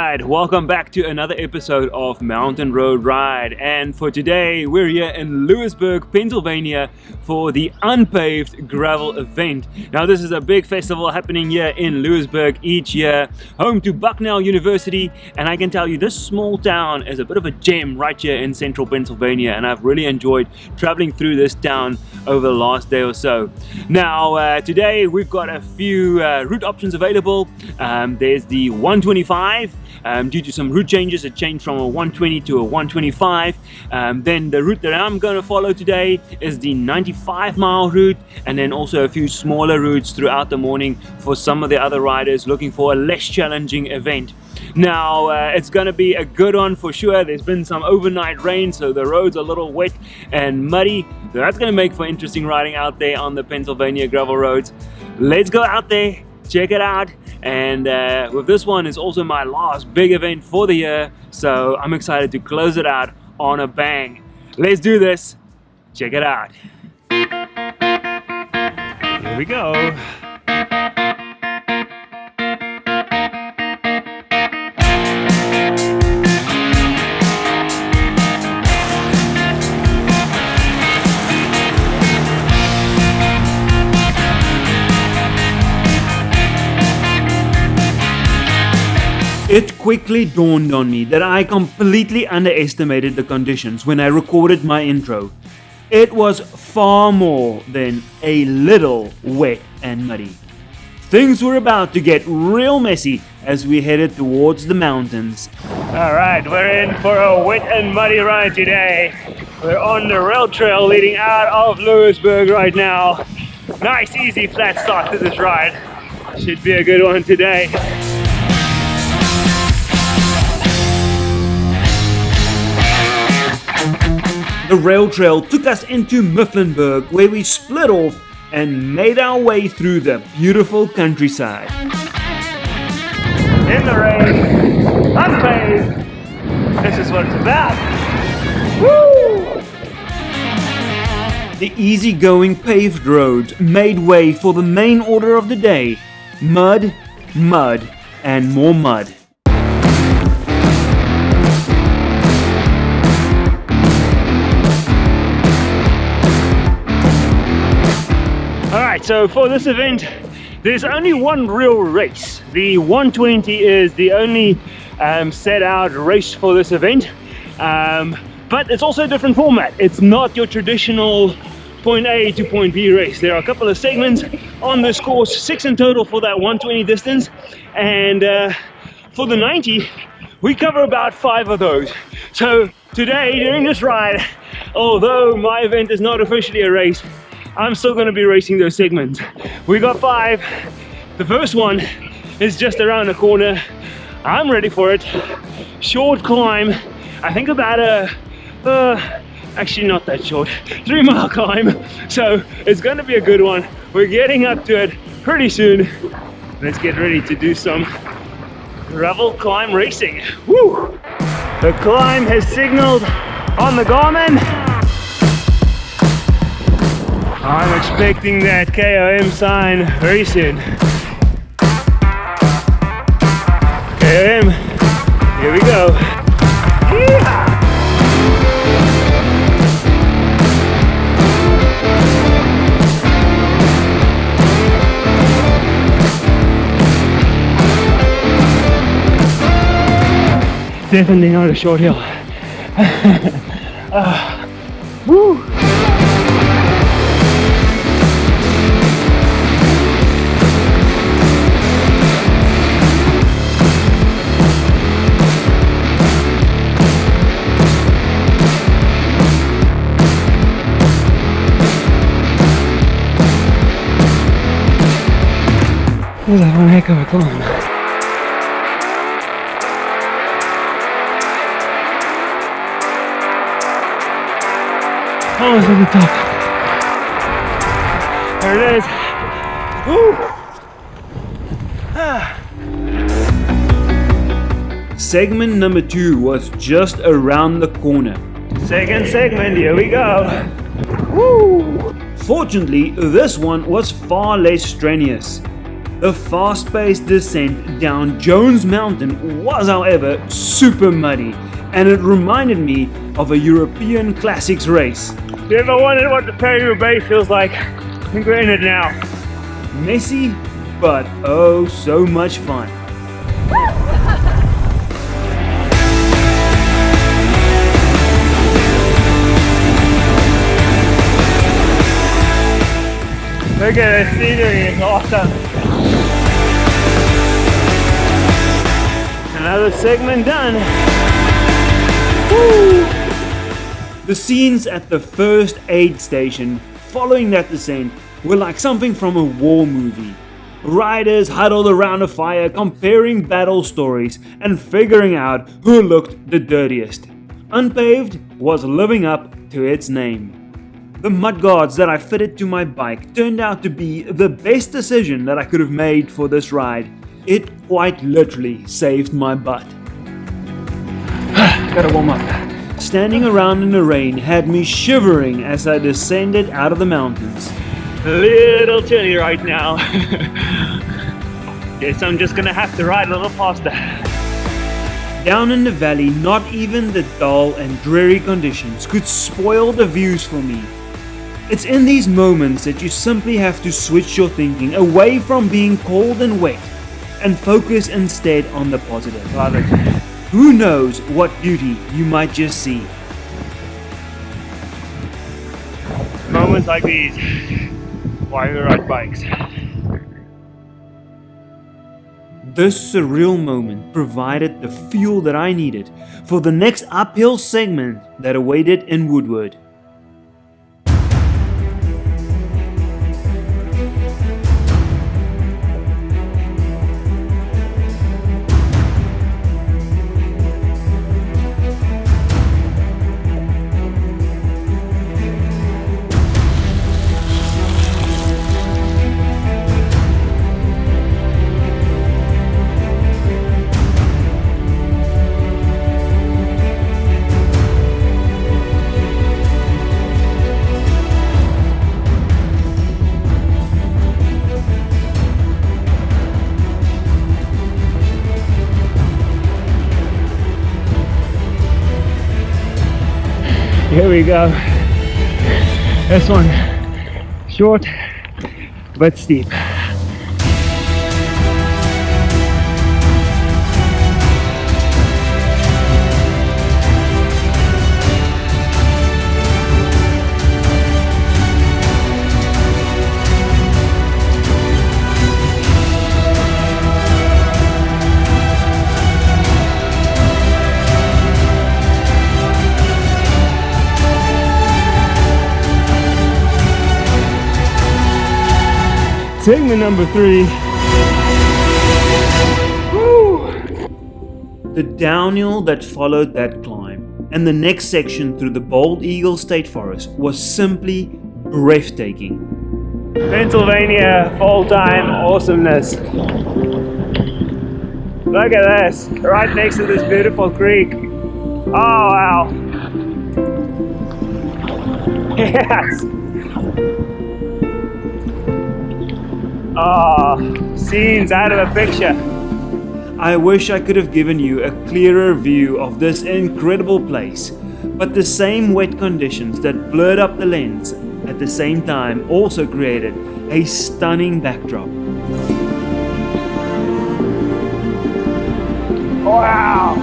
Alright, welcome back to another episode of Mountain Road Ride, and for today we're here in Lewisburg, Pennsylvania for the unPAved gravel event. Now this is a big festival happening here in Lewisburg each year, home to Bucknell University, and I can tell you this small town is a bit of a gem right here in central Pennsylvania, and I've really enjoyed traveling through this town over the last day or so. Now today we've got a few route options available. There's the 125. Due to some route changes, it changed from a 120 to a 125. Then the route that I'm going to follow today is the 95-mile route, and then also a few smaller routes throughout the morning for some of the other riders looking for a less challenging event. Now it's going to be a good one for sure. There's been some overnight rain, so the roads are a little wet and muddy. So that's going to make for interesting riding out there on the Pennsylvania gravel roads. Let's go out there, check it out. And with this one is also my last big event for the year, so I'm excited to close it out on a bang. Let's do this. Check it out. Here we go. It quickly dawned on me that I completely underestimated the conditions when I recorded my intro. It was far more than a little wet and muddy. Things were about to get real messy as we headed towards the mountains. Alright, we're in for a wet and muddy ride today. We're on the rail trail leading out of Lewisburg right now. Nice, easy, flat start to this ride. Should be a good one today. The rail trail took us into Mifflinburg, where we split off and made our way through the beautiful countryside. In the rain, unPAved. This is what it's about. Woo! The easygoing paved roads made way for the main order of the day: mud, mud, and more mud. Alright, so for this event, there's only one real race. The 120 is the only set out race for this event, but it's also a different format. It's not your traditional point A to point B race. There are a couple of segments on this course, 6 in total for that 120 distance, and for the 90, we cover about 5 of those. So today, during this ride, although my event is not officially a race, I'm still going to be racing those segments. We got 5. The first one is just around the corner. I'm ready for it. Short climb. I think about actually not that short, 3-mile climb. So it's going to be a good one. We're getting up to it pretty soon. Let's get ready to do some gravel climb racing. Woo! The climb has signaled on the Garmin. I'm expecting that KOM sign very soon. KOM, here we go. Yeehaw! Definitely not a short hill. Woo! That was one heck of a climb. Almost at the top. There it is. Woo! Segment number 2 was just around the corner. Second segment, here we go. Woo! Fortunately, this one was far less strenuous. The fast-paced descent down Jones Mountain was, however, super muddy, and it reminded me of a European classics race. If you ever wondered what the Perry-Roubaix feels like, I'm in it now. Messy, but oh so much fun. Look at the scenery, it's awesome. Another segment done. Woo! The scenes at the first aid station following that descent were like something from a war movie. Riders huddled around a fire comparing battle stories and figuring out who looked the dirtiest. unPAved was living up to its name. The mudguards that I fitted to my bike turned out to be the best decision that I could have made for this ride. It quite literally saved my butt. Gotta warm up. Standing around in the rain had me shivering as I descended out of the mountains. A little chilly right now. Guess I'm just gonna have to ride a little faster. Down in the valley, not even the dull and dreary conditions could spoil the views for me. It's in these moments that you simply have to switch your thinking away from being cold and wet and focus instead on the positive. Love it. Who knows what beauty you might just see. Moments like these, why we ride bikes. This surreal moment provided the fuel that I needed for the next uphill segment that awaited in Woodward. Here we go. This one, short but steep. Segment number 3. Woo! The downhill that followed that climb and the next section through the Bald Eagle State Forest was simply breathtaking. Pennsylvania full-time awesomeness. Look at this, right next to this beautiful creek. Oh wow. Yes. Oh, scenes out of a picture. I wish I could have given you a clearer view of this incredible place, but the same wet conditions that blurred up the lens at the same time also created a stunning backdrop. Wow!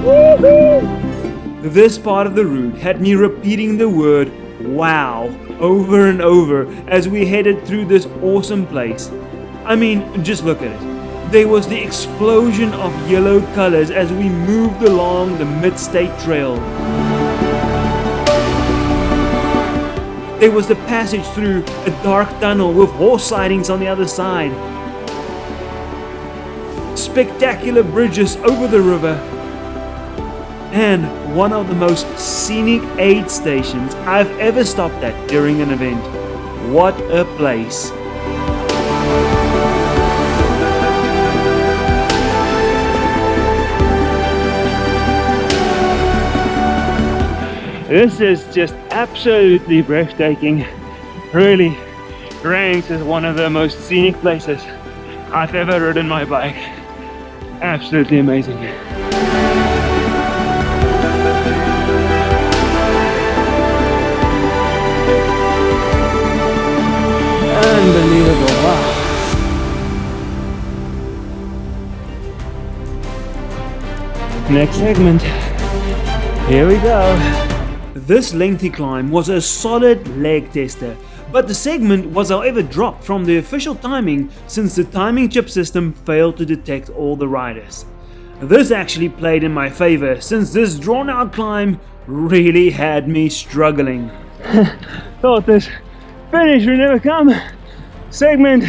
Woohoo! This part of the route had me repeating the word wow over and over as we headed through this awesome place. I mean, just look at it. There was the explosion of yellow colors as we moved along the mid-state trail. There was the passage through a dark tunnel with horse sidings on the other side. Spectacular bridges over the river. And one of the most scenic aid stations I've ever stopped at during an event. What a place! This is just absolutely breathtaking. Really ranks as one of the most scenic places I've ever ridden my bike. Absolutely amazing. Unbelievable, wow. Next segment, here we go. This lengthy climb was a solid leg tester, but the segment was however dropped from the official timing since the timing chip system failed to detect all the riders. This actually played in my favor since this drawn out climb really had me struggling. Thought this finish would never come. Segment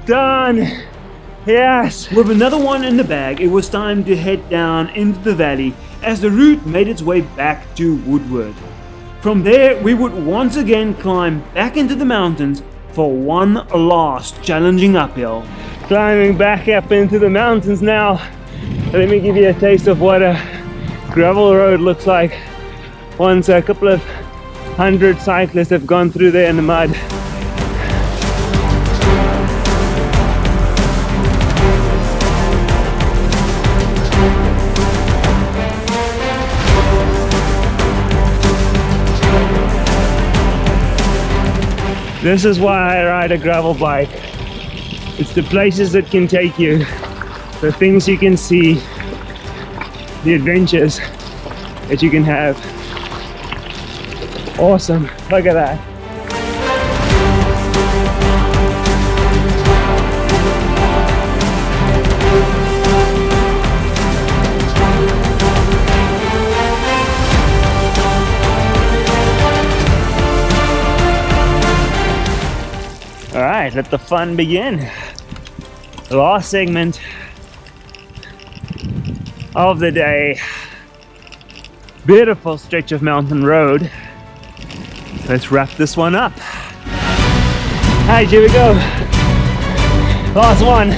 done. Yes. With another one in the bag, it was time to head down into the valley as the route made its way back to Woodward. From there, we would once again climb back into the mountains for one last challenging uphill. Climbing back up into the mountains now. Let me give you a taste of what a gravel road looks like once a couple of hundred cyclists have gone through there in the mud. This is why I ride a gravel bike. It's the places that can take you, the things you can see, the adventures that you can have. Awesome, look at that. Alright, let the fun begin. Last segment of the day. Beautiful stretch of mountain road. Let's wrap this one up. Alright, here we go. Last one.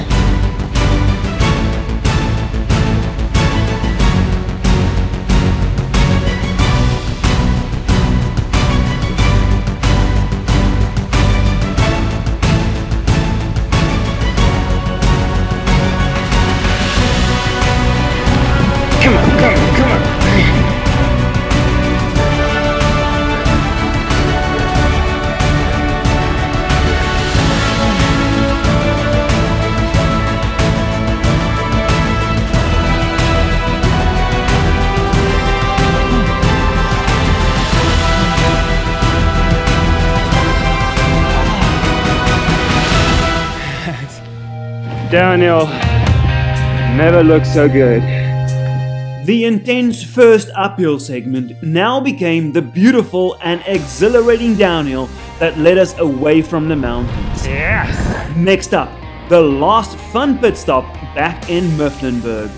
Downhill never looks so good. The intense first uphill segment now became the beautiful and exhilarating downhill that led us away from the mountains. Yes! Next up, the last fun pit stop back in Mifflinburg.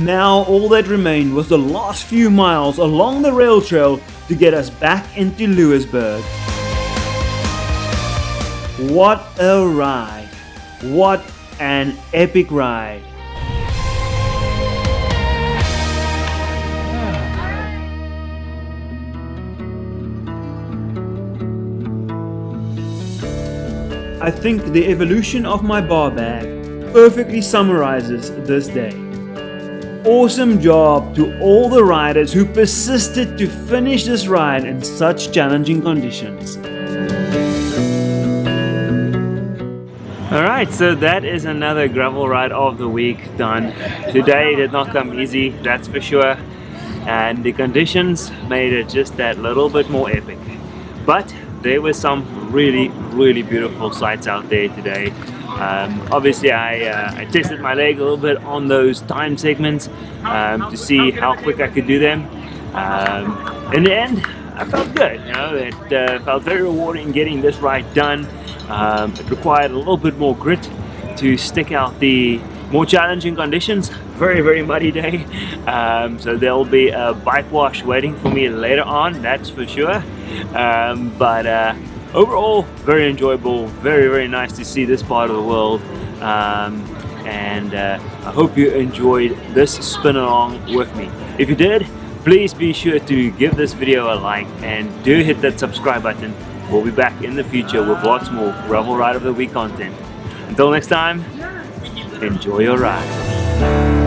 Now all that remained was the last few miles along the rail trail to get us back into Lewisburg. What a ride! What an epic ride! I think the evolution of my bar bag perfectly summarizes this day. Awesome job to all the riders who persisted to finish this ride in such challenging conditions. Alright, so that is another gravel ride of the week done. Today did not come easy, that's for sure, and the conditions made it just that little bit more epic. But there were some really beautiful sights out there today. Obviously I tested my leg a little bit on those time segments to see how quick I could do them. In the end, I felt good. You know, it felt very rewarding getting this ride done. It required a little bit more grit to stick out the more challenging conditions, very muddy day, so there'll be a bike wash waiting for me later on, that's for sure. But overall very enjoyable, very nice to see this part of the world, and I hope you enjoyed this spin along with me. If you did, please be sure to give this video a like and do hit that subscribe button. We'll be back in the future with lots more Gravel Ride of the Week content. Until next time, enjoy your ride.